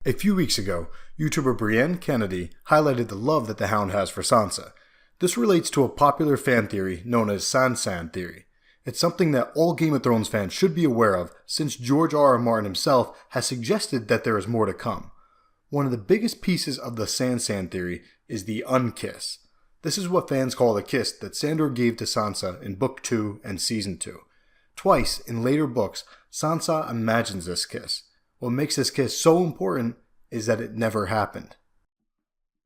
A few weeks ago, YouTuber Brienne Kennedy highlighted the love that the Hound has for Sansa. This relates to a popular fan theory known as SanSan Theory. It's something that all Game of Thrones fans should be aware of since George R.R. Martin himself has suggested that there is more to come. One of the biggest pieces of the SanSan Theory is the unkiss. This is what fans call the kiss that Sandor gave to Sansa in Book 2 and Season 2. Twice, in later books, Sansa imagines this kiss. What makes this kiss so important is that it never happened.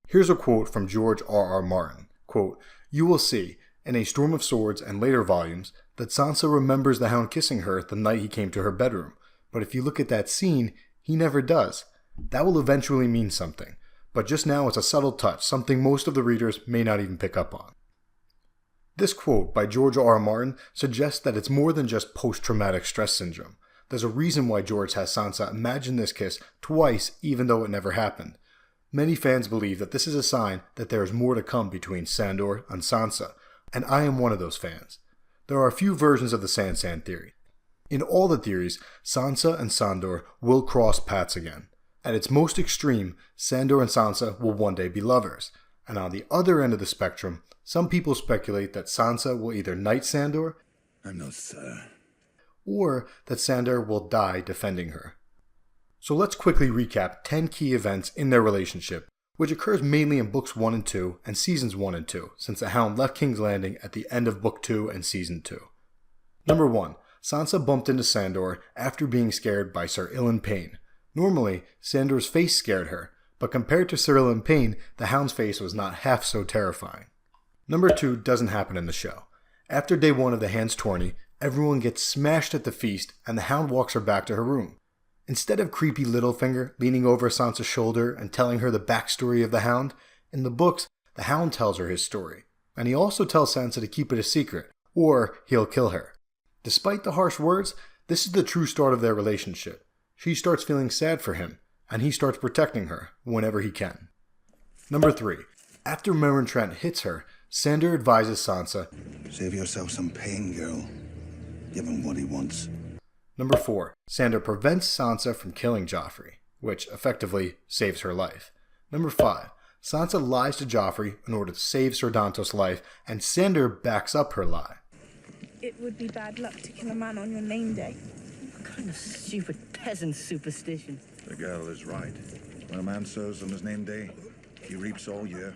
Here's a quote from George R.R. Martin. Quote, "You will see, in A Storm of Swords and later volumes, that Sansa remembers the Hound kissing her the night he came to her bedroom. But if you look at that scene, he never does. That will eventually mean something. But just now it's a subtle touch, something most of the readers may not even pick up on." This quote by George R.R. Martin suggests that it's more than just post-traumatic stress syndrome. There's a reason why George has Sansa imagine this kiss twice even though it never happened. Many fans believe that this is a sign that there is more to come between Sandor and Sansa, and I am one of those fans. There are a few versions of the SanSan Theory. In all the theories, Sansa and Sandor will cross paths again. At its most extreme, Sandor and Sansa will one day be lovers. And on the other end of the spectrum, some people speculate that Sansa will either knight Sandor, "I'm no sir," or that Sandor will die defending her. So let's quickly recap 10 key events in their relationship, which occurs mainly in Books 1 and 2 and Seasons 1 and 2, since the Hound left King's Landing at the end of Book 2 and Season 2. Number 1. Sansa bumped into Sandor after being scared by Sir Ilyn Payne. Normally, Sandor's face scared her, but compared to Sir Ilyn Payne, the Hound's face was not half so terrifying. Number 2 doesn't happen in the show. After day 1 of the Hand's tourney, everyone gets smashed at the feast and the Hound walks her back to her room. Instead of creepy Littlefinger leaning over Sansa's shoulder and telling her the backstory of the Hound, in the books, the Hound tells her his story. And he also tells Sansa to keep it a secret, or he'll kill her. Despite the harsh words, this is the true start of their relationship. She starts feeling sad for him, and he starts protecting her whenever he can. Number 3. After Meryn Trant hits her, Sandor advises Sansa, "Save yourself some pain, girl. Give him what he wants." Number 4. Sandor prevents Sansa from killing Joffrey, which effectively saves her life. Number 5. Sansa lies to Joffrey in order to save Ser Dantos' life, and Sandor backs up her lie. "It would be bad luck to kill a man on your name day." What kind of stupid peasant superstition? The girl is right. When a man sows on his name day, he reaps all year.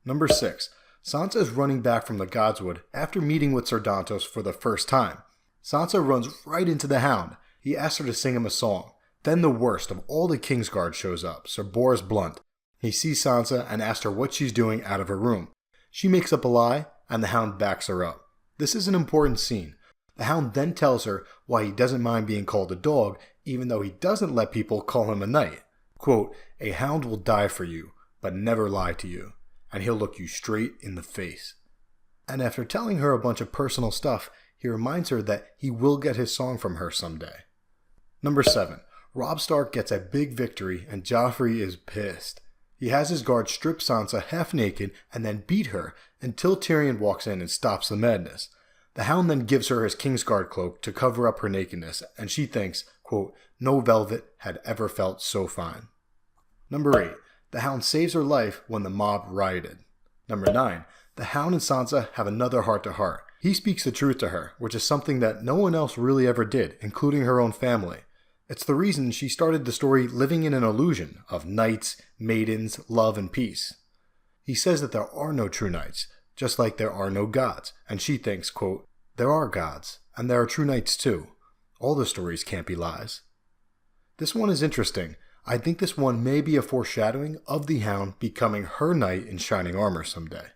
Number 6. Sansa is running back from the Godswood after meeting with Ser Dantos for the first time. Sansa runs right into the Hound. He asks her to sing him a song. Then the worst of all the Kingsguard shows up, Sir Boros Blunt. He sees Sansa and asks her what she's doing out of her room. She makes up a lie, and the Hound backs her up. This is an important scene. The Hound then tells her why he doesn't mind being called a dog, even though he doesn't let people call him a knight. Quote, "A hound will die for you, but never lie to you, and he'll look you straight in the face." And after telling her a bunch of personal stuff, he reminds her that he will get his song from her someday. Number 7. Robb Stark gets a big victory and Joffrey is pissed. He has his guards strip Sansa half naked and then beat her until Tyrion walks in and stops the madness. The Hound then gives her his Kingsguard cloak to cover up her nakedness, and she thinks, quote, "No velvet had ever felt so fine." Number 8. The Hound saves her life when the mob rioted. Number 9. The Hound and Sansa have another heart-to-heart. He speaks the truth to her, which is something that no one else really ever did, including her own family. It's the reason she started the story living in an illusion of knights, maidens, love, and peace. He says that there are no true knights, just like there are no gods, and she thinks, quote, "There are gods, and there are true knights too. All the stories can't be lies." This one is interesting. I think this one may be a foreshadowing of the Hound becoming her knight in shining armor someday.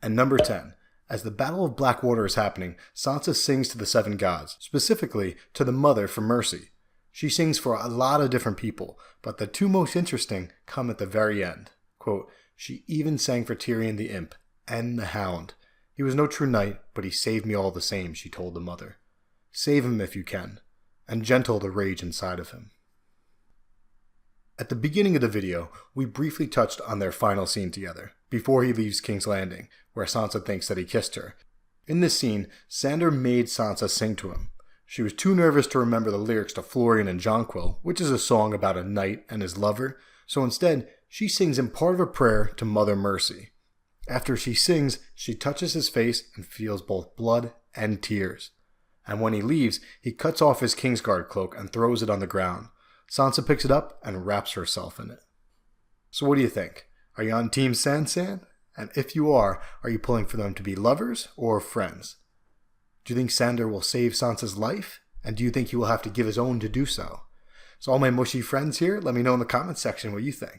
And number 10. As the Battle of Blackwater is happening, Sansa sings to the 7 gods, specifically to the Mother for mercy. She sings for a lot of different people, but the 2 most interesting come at the very end. Quote, "She even sang for Tyrion the Imp and the Hound. He was no true knight, but he saved me all the same," she told the Mother. Save him if you can, and gentle the rage inside of him. At the beginning of the video, we briefly touched on their final scene together, before he leaves King's Landing, where Sansa thinks that he kissed her. In this scene, Sandor made Sansa sing to him. She was too nervous to remember the lyrics to Florian and Jonquil, which is a song about a knight and his lover, so instead, she sings in part of a prayer to Mother Mercy. After she sings, she touches his face and feels both blood and tears. And when he leaves, he cuts off his Kingsguard cloak and throws it on the ground. Sansa picks it up and wraps herself in it. So what do you think? Are you on Team SanSan? And if you are you pulling for them to be lovers or friends? Do you think Sandor will save Sansa's life? And do you think he will have to give his own to do so? So all my mushy friends here, let me know in the comments section what you think.